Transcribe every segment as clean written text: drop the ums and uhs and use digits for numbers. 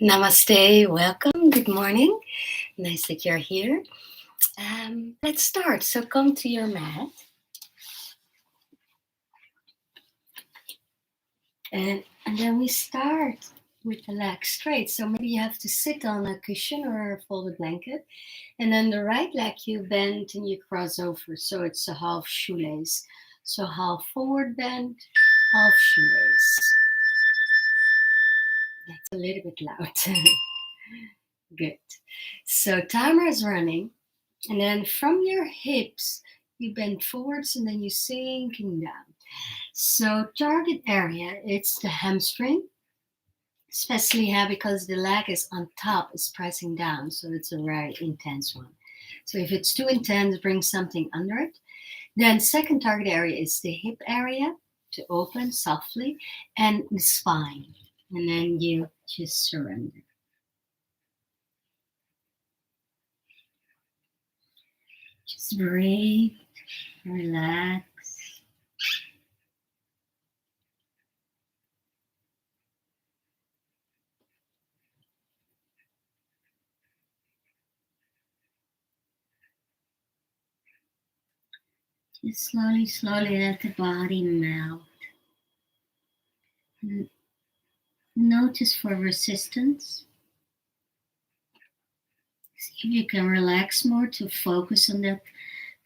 Namaste, welcome, good morning. Nice that you're here. Let's start. So come to your mat. And then we start with the legs straight. So maybe you have to sit on a cushion or a folded blanket. And then the right leg you bend and you cross over. So it's a half shoelace. So half forward bend, half shoelace. That's a little bit loud. Good. So timer is running. And then from your hips, you bend forwards and then you sinking down. So target area, it's the hamstring, especially here because the leg is on top, is pressing down. So it's a very intense one. So if it's too intense, bring something under it. Then second target area is the hip area to open softly and the spine. And then you just surrender. Just breathe, relax. Just slowly let the body melt. And notice for resistance. See if you can relax more to focus on that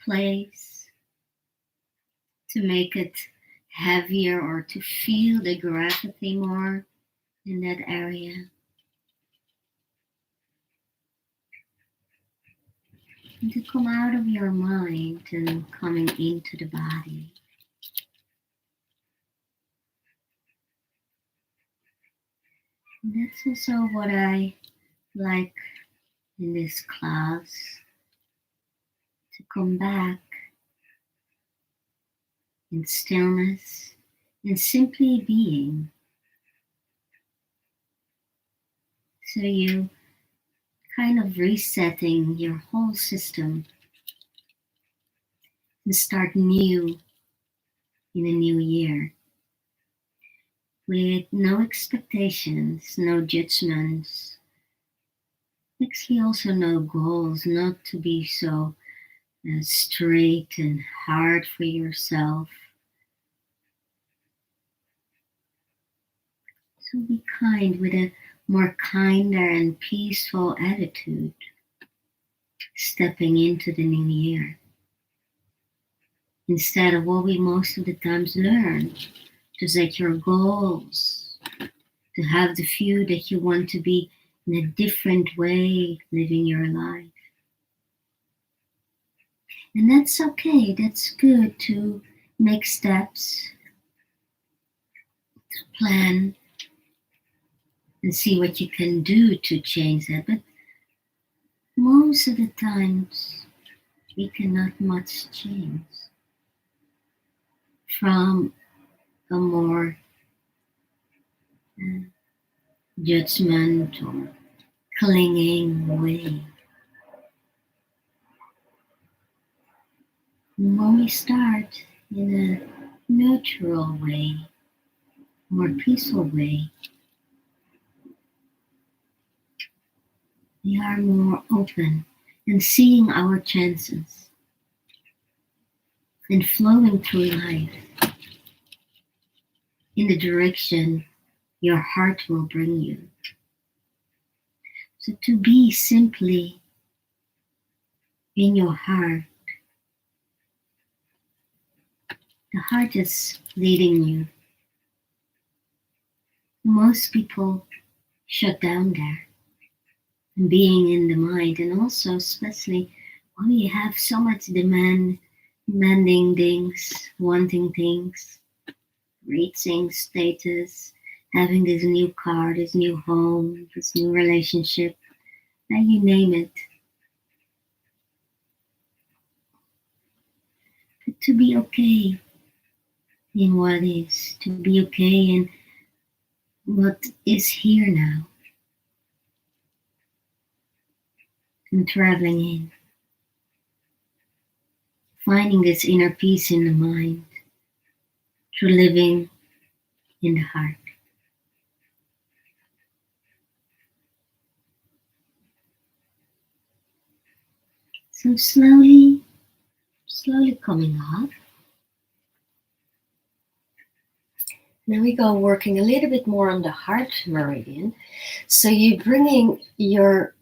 place, to make it heavier or to feel the gravity more in that area. And to come out of your mind and coming into the body. And that's also what I like in this class, to come back in stillness and simply being. So you kind of resetting your whole system and start new in a new year with no expectations, no judgments, actually also no goals, not to be so straight and hard for yourself. So be kind with a more kinder and peaceful attitude, stepping into the new year. Instead of what we most of the times learn, to set your goals, to have the view that you want to be in a different way living your life. And that's okay, that's good to make steps, to plan, and see what you can do to change that. But most of the times, we cannot much change from a more judgment or clinging way. And when we start in a neutral way, more peaceful way, we are more open and seeing our chances and flowing through life in the direction your heart will bring you. So to be simply in your heart, the heart is leading you. Most people shut down there and being in the mind, and also especially when you have so much demanding things, wanting things, reaching status, having this new car, this new home, this new relationship, and you name it. But to be okay in what is, to be okay in what is here now, and traveling in, finding this inner peace in the mind through living in the heart. So slowly coming up. Now we go working a little bit more on the heart meridian. So you're bringing your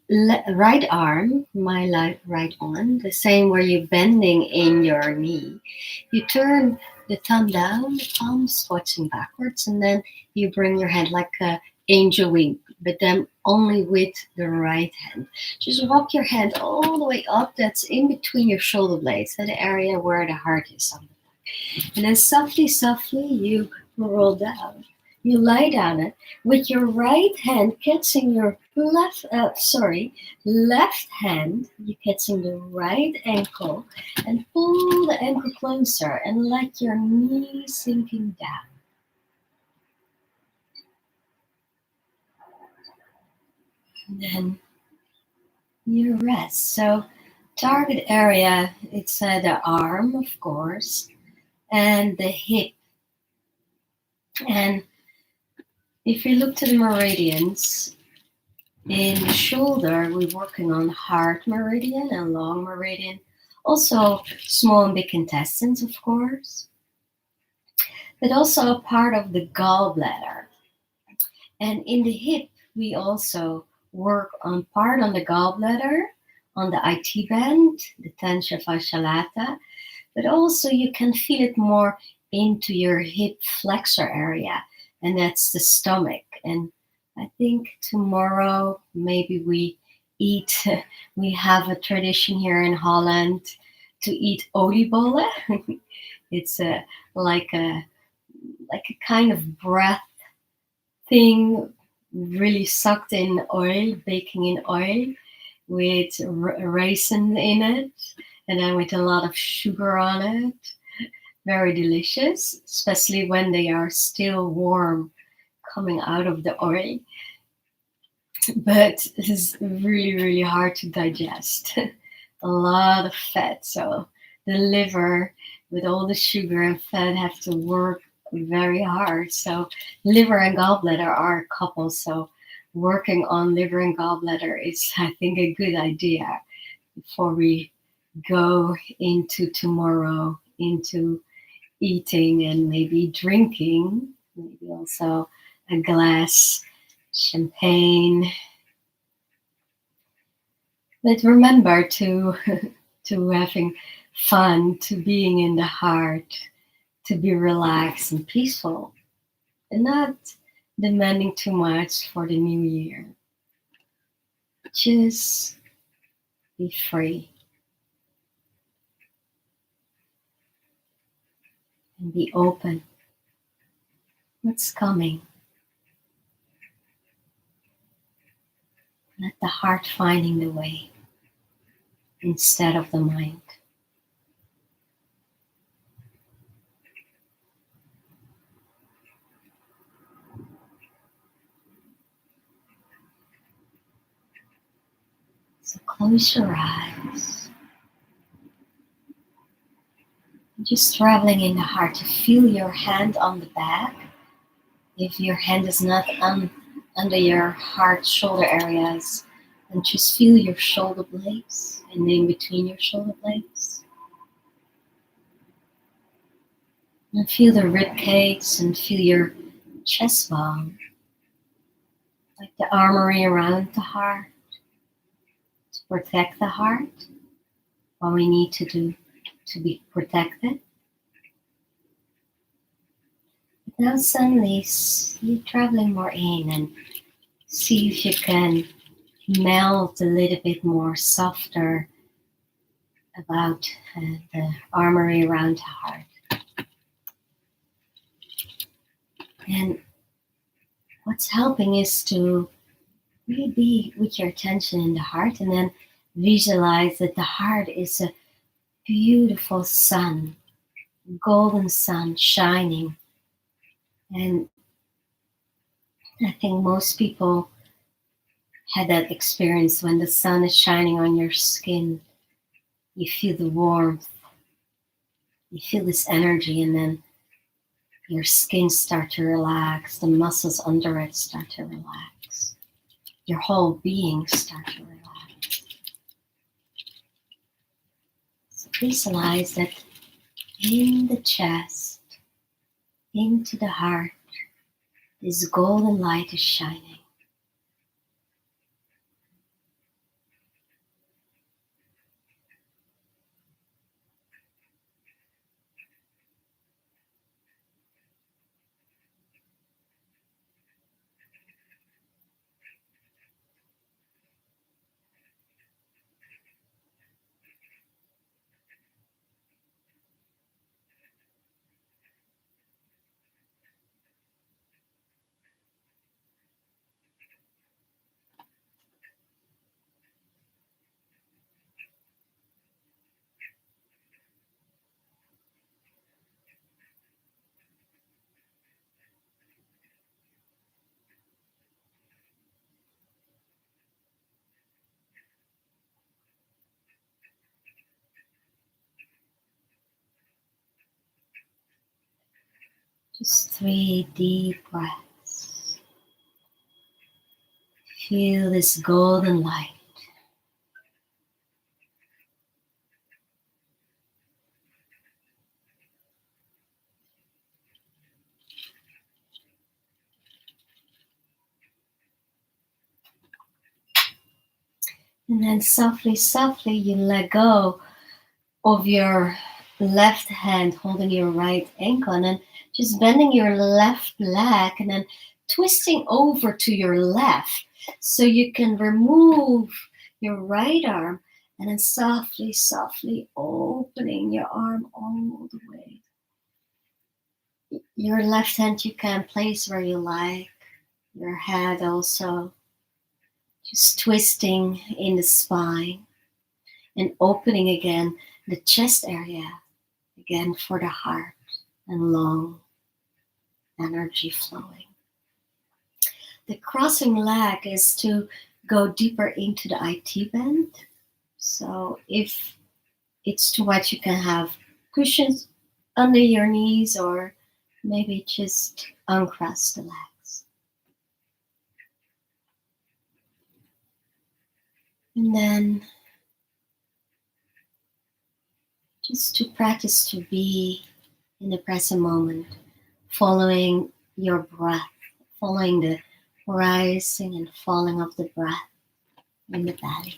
right arm, my right one, the same where you're bending in your knee. You turn the thumb down, the palm squatching backwards, and then you bring your hand like a angel wing, but then only with the right hand. Just walk your hand all the way up. That's in between your shoulder blades, that area where the heart is on the back. And then softly, you roll down. You lie down it with your right hand catching your left hand. You catching the right ankle and pull the ankle closer and let your knee sinking down. And then you rest. So target area, it's the arm, of course, and the hip. And if you look to the meridians, in the shoulder, we're working on heart meridian and long meridian. Also small and big intestines, of course. But also a part of the gallbladder. And in the hip, we also work on part on the gallbladder, on the IT band, the tensor fascia lata. But also you can feel it more into your hip flexor area. And that's the stomach. And I think tomorrow maybe we have a tradition here in Holland to eat oliebollen. It's like a kind of breath thing, really sucked in oil, baking in oil with raisin in it, and then with a lot of sugar on it. Very delicious, especially when they are still warm coming out of the oil. But it's really, really hard to digest. A lot of fat. So the liver with all the sugar and fat have to work very hard. So liver and gallbladder are a couple. So working on liver and gallbladder is, I think, a good idea before we go into tomorrow, into eating and maybe drinking, maybe also a glass champagne. But remember to to having fun, to being in the heart, to be relaxed and peaceful, and not demanding too much for the new year. Just be free and be open. What's coming? Let the heart finding the way instead of the mind. So close your eyes. Just traveling in the heart to feel your hand on the back. If your hand is not under your heart shoulder areas, and just feel your shoulder blades and in between your shoulder blades. And feel the rib cage and feel your chest bone, like the armory around the heart to protect the heart. What we need to do to be protected. But now suddenly you're traveling more in and see if you can melt a little bit more softer about the armory around the heart. And what's helping is to really be with your attention in the heart and then visualize that the heart is a beautiful sun, golden sun shining. And I think most people had that experience when the sun is shining on your skin. You feel the warmth, you feel this energy, and then your skin start to relax, the muscles under it start to relax, your whole being start to relax. visualize that in the chest, into the heart, this golden light is shining. Just 3 deep breaths. Feel this golden light. And then softly, softly, you let go of your left hand holding your right ankle, and then just bending your left leg and then twisting over to your left so you can remove your right arm and then softly, softly opening your arm all the way. Your left hand you can place where you like, your head also, just twisting in the spine and opening again the chest area again for the heart and lung energy flowing. The crossing leg is to go deeper into the IT bend. So if it's too much, you can have cushions under your knees or maybe just uncross the legs. And then just to practice to be in the present moment, following your breath, following the rising and falling of the breath in the belly.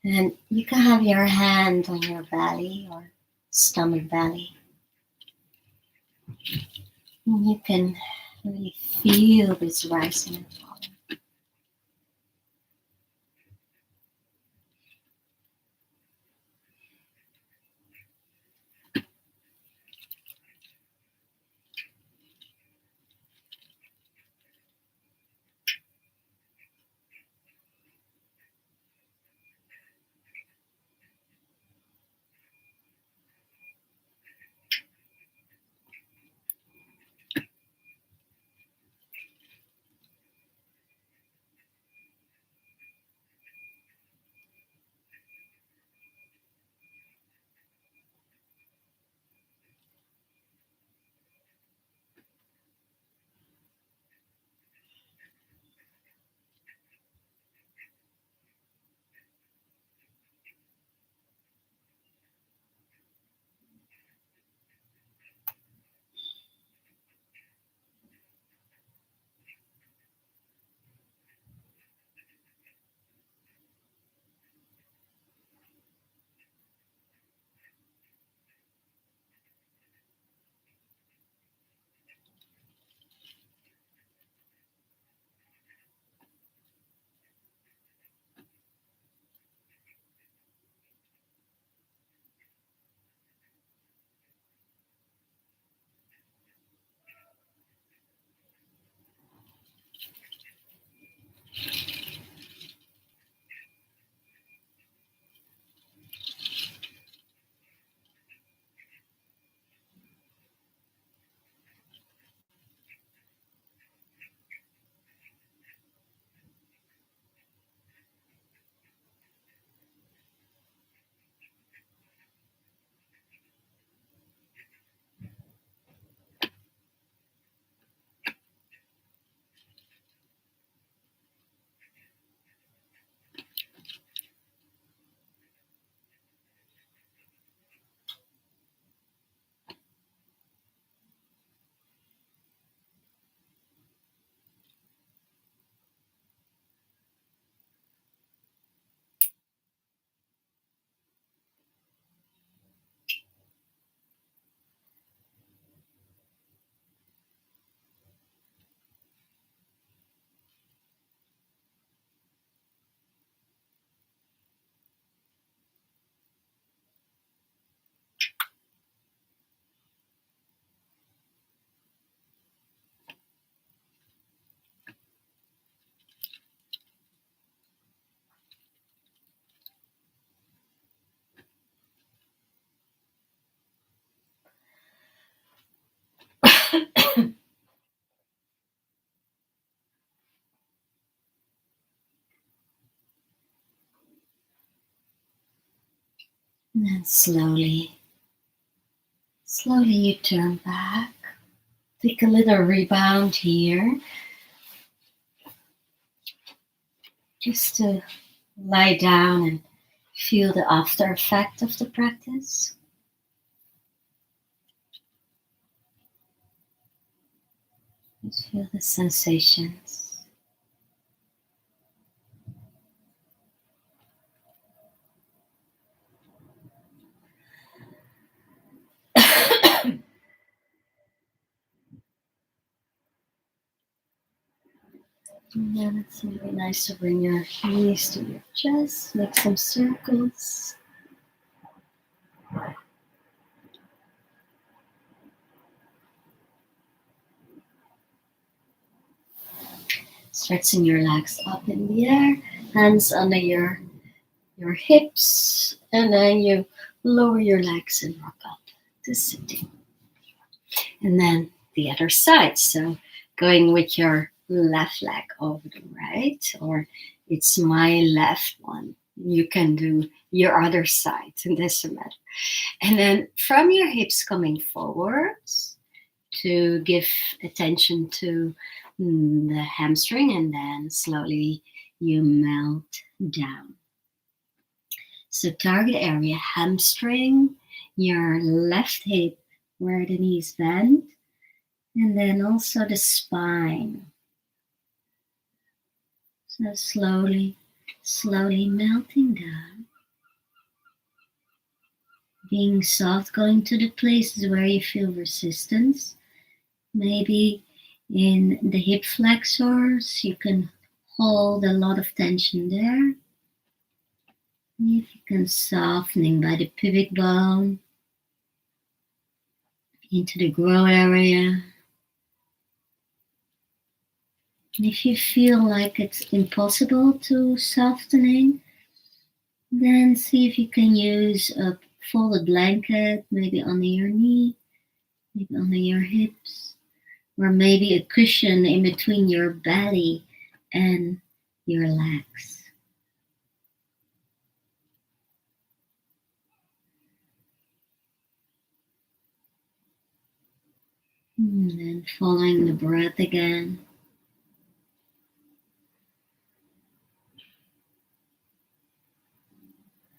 And you can have your hand on your belly or stomach belly. And you can really feel this rising and falling. And then slowly you turn back. Take a little rebound here. Just to lie down and feel the after effect of the practice. Just feel the sensations. And then it's really nice to bring your knees to your chest, make some circles. Stretching your legs up in the air, hands under your hips, and then you lower your legs and rock up to sitting. And then the other side. So going with your left leg over the right, or it's my left one. You can do your other side, it doesn't matter. And then from your hips coming forwards to give attention to the hamstring, and then slowly you melt down. So target area, hamstring, your left hip where the knees bend, and then also the spine. So slowly melting down. Being soft, going to the places where you feel resistance. Maybe in the hip flexors, you can hold a lot of tension there. If you can softening by the pubic bone into the groin area. And if you feel like it's impossible to softening, then see if you can use a folded blanket, maybe under your knee, maybe under your hips, or maybe a cushion in between your belly and your legs. And then following the breath again.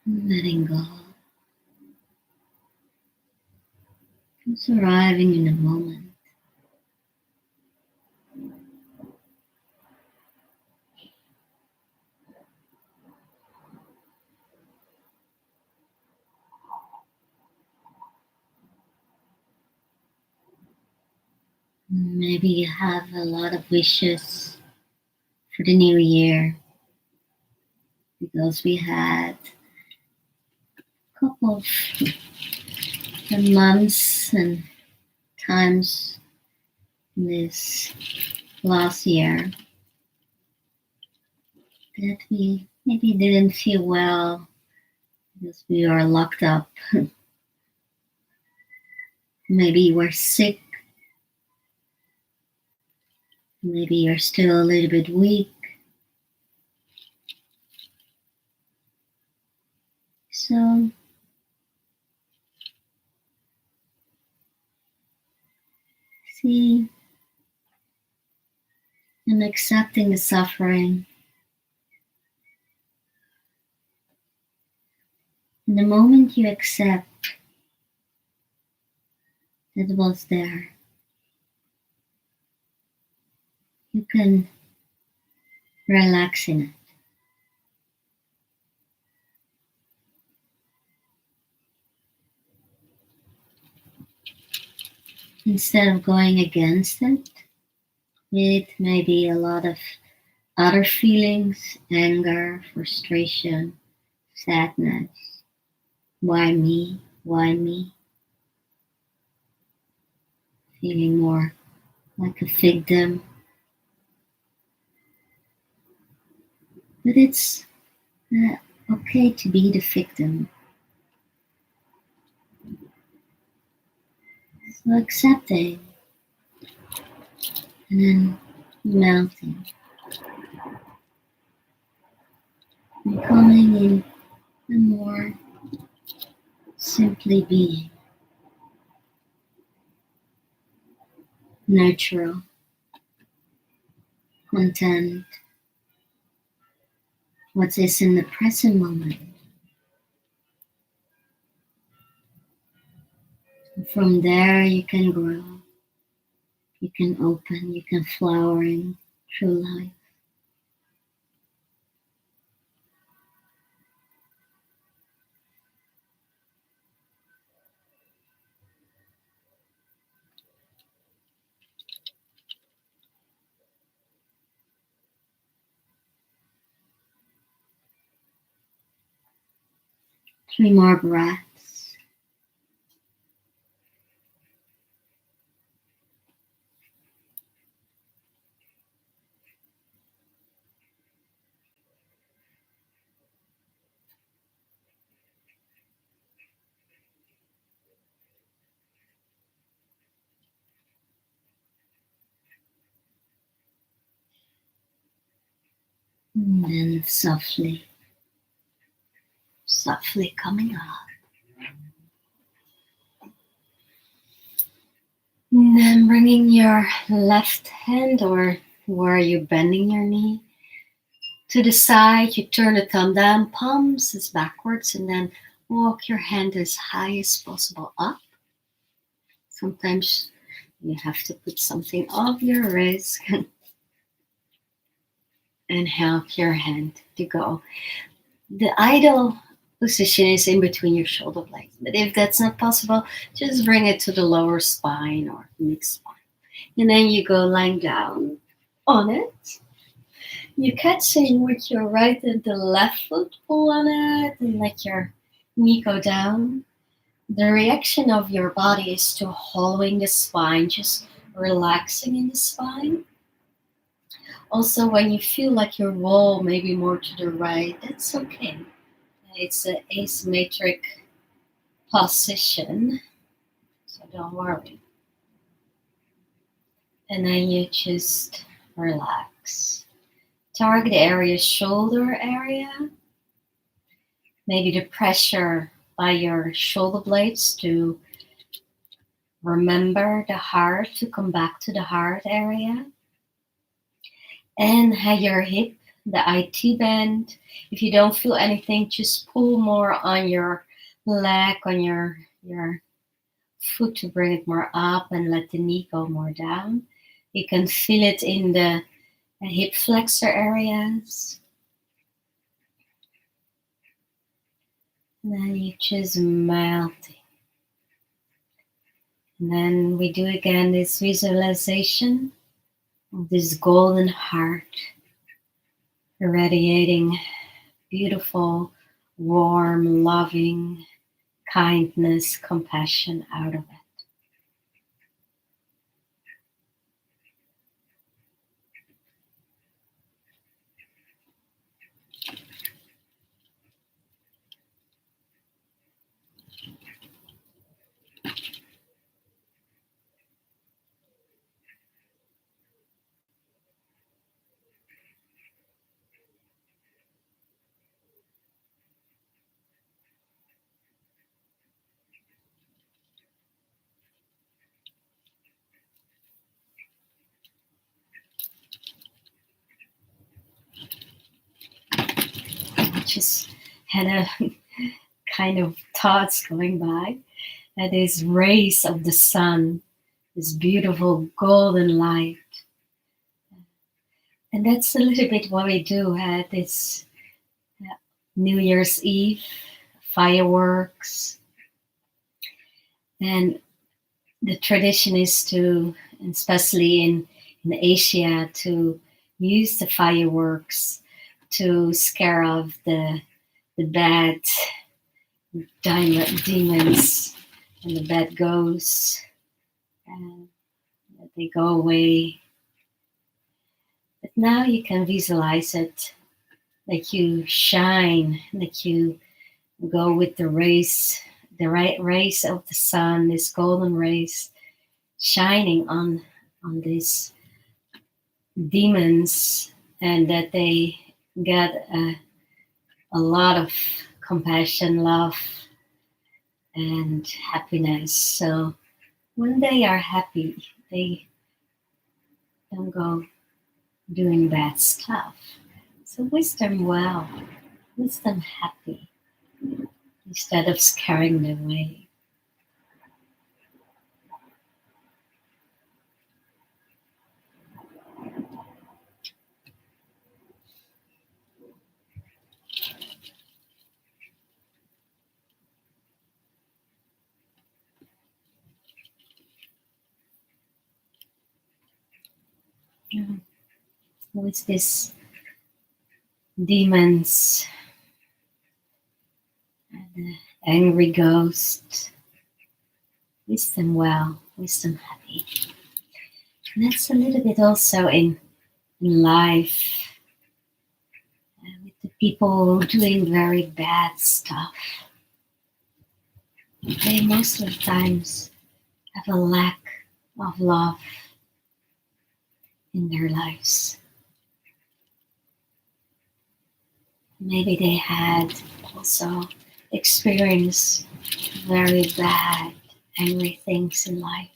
Letting go. Just arriving in the moment. Maybe you have a lot of wishes for the new year, because we had a couple of months and times in this last year that we maybe didn't feel well because we were locked up. Maybe you were sick. Maybe you're still a little bit weak. So see and accepting the suffering. And the moment you accept that it was there, you can relax in it. Instead of going against it with maybe a lot of other feelings, anger, frustration, sadness. Why me? Why me? Feeling more like a victim. But it's okay to be the victim. So accepting and then melting. Becoming in a more Simply being. Natural. Content. What is in the present moment. And from there you can grow. You can open. You can flowering through life. Three more breaths. And then softly coming up. And then bringing your left hand, or where you're bending your knee, to the side. You turn the thumb down, palms is backwards, and then walk your hand as high as possible up. Sometimes you have to put something off your wrist and help your hand to go. The ideal position is in between your shoulder blades, but if that's not possible, just bring it to the lower spine or mid spine. And then you go lying down on it. You're catching with your right and the left foot, pull on it and let your knee go down. The reaction of your body is to hollowing the spine, just relaxing in the spine. Also, when you feel like you roll maybe more to the right, that's okay. It's an asymmetric position, so don't worry. And then you just relax. Target area, shoulder area. Maybe the pressure by your shoulder blades to remember the heart, to come back to the heart area. And your hip, the IT bend. If you don't feel anything, just pull more on your leg, on your foot to bring it more up and let the knee go more down. You can feel it in the hip flexor areas. And then you just melting. And then we do again this visualization of this golden heart irradiating beautiful, warm, loving kindness, compassion out of it. Just had a kind of thoughts going by. That is rays of the sun, this beautiful golden light. And that's a little bit what we do at this New Year's Eve, fireworks. And the tradition is to, especially in Asia, to use the fireworks to scare off the bad demons and the bad ghosts, and they go away. But now you can visualize it, like you shine, like you go with the rays, the right rays of the sun, this golden rays shining on these demons, and that they get a lot of compassion, love, and happiness. So when they are happy, they don't go doing bad stuff. So wisdom well, wisdom happy instead of scaring them away. Mm. With this demons and the angry ghost, wisdom well, wisdom happy. And that's a little bit also in life with the people doing very bad stuff. They most of the times have a lack of love in their lives. Maybe they had also experienced very bad, angry things in life.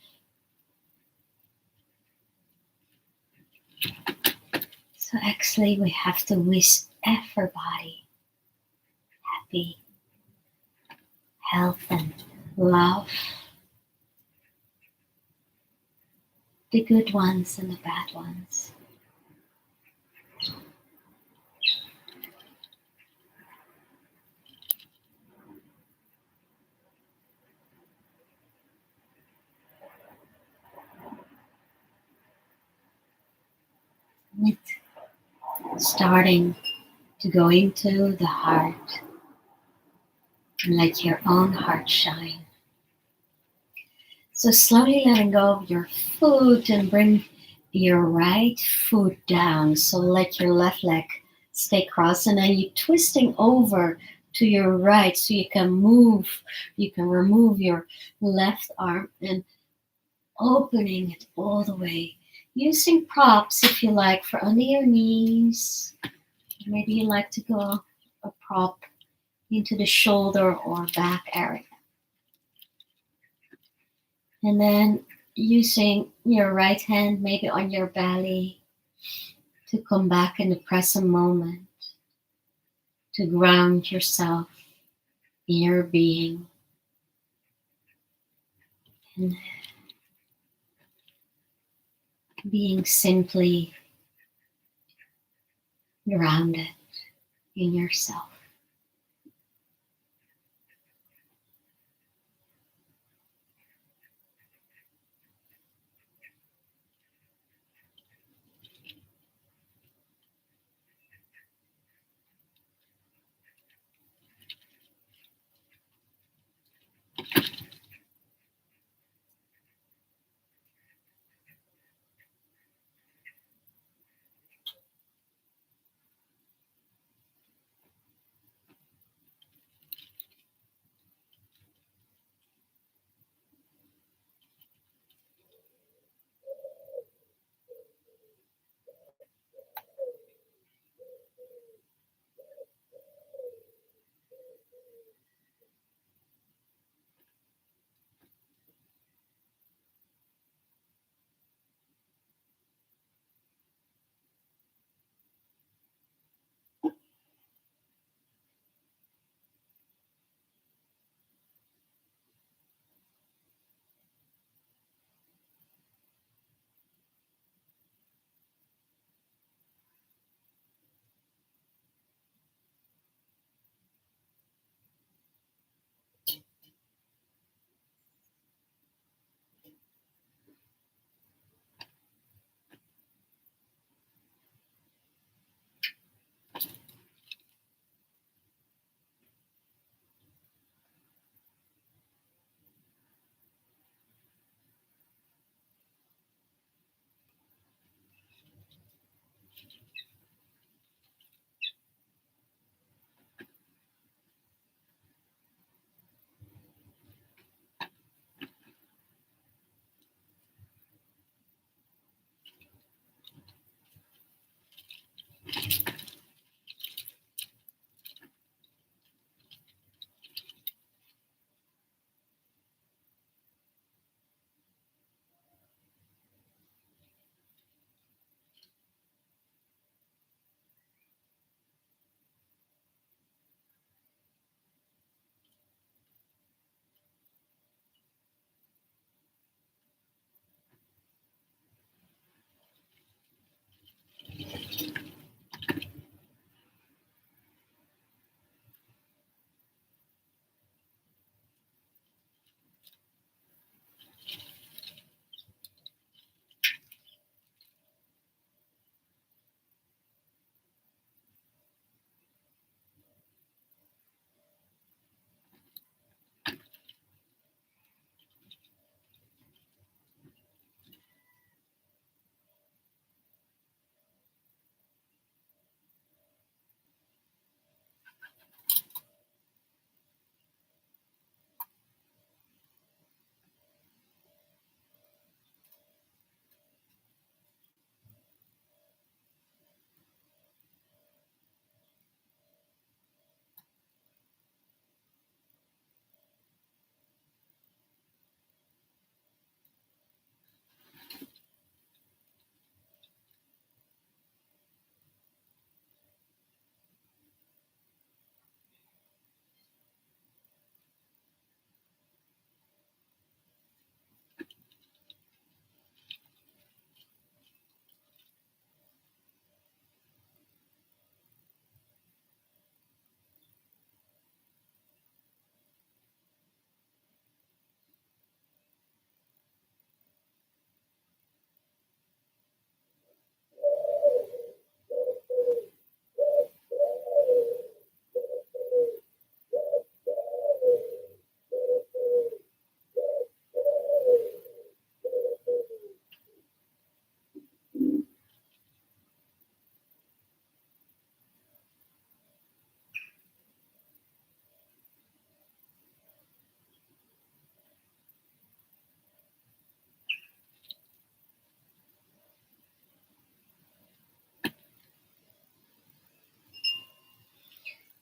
So actually we have to wish everybody happy, health and love. The good ones and the bad ones. And starting to go into the heart and let your own heart shine. So slowly letting go of your foot and bring your right foot down. So let your left leg stay crossed and then you twisting over to your right so you can move, you can remove your left arm and opening it all the way. Using props if you like for under your knees. Maybe you like to go a prop into the shoulder or back area. And then using your right hand maybe on your belly to come back in the present moment, to ground yourself in your being. And being simply grounded in yourself.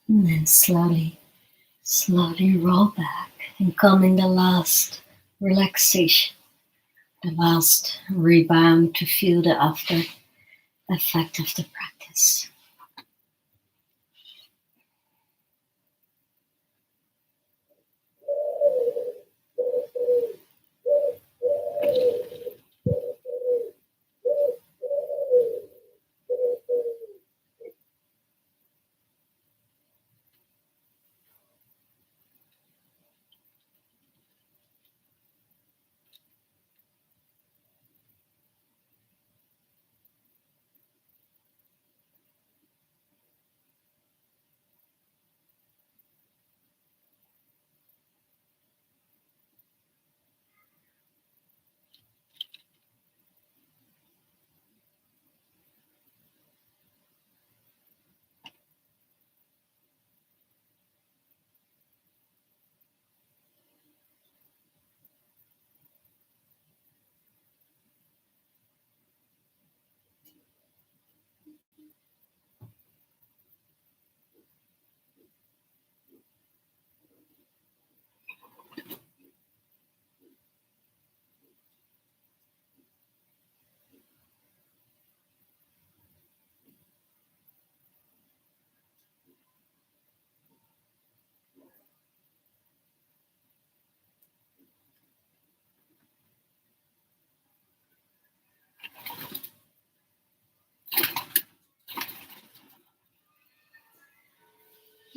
And then slowly roll back and come in the last relaxation, the last rebound to feel the after effect of the practice.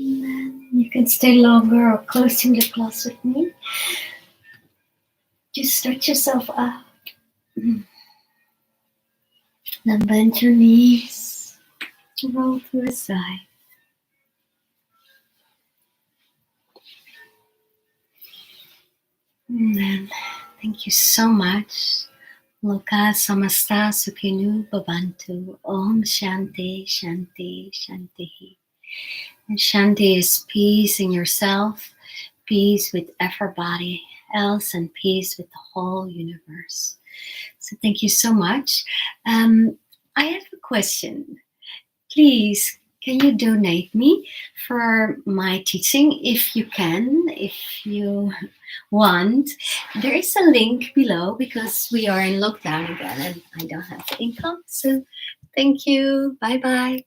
And then you can stay longer or closing the class with me. Just stretch yourself out. Then bend your knees. Roll to the side. And then thank you so much. Loka samasta sukhinu bhavantu. Om shanti shanti shanti. And shanti is peace in yourself, peace with everybody else, and peace with the whole universe. So thank you so much. I have a question. Please, can you donate me for my teaching if you can, if you want? There is a link below because we are in lockdown again and I don't have income. So thank you. Bye bye.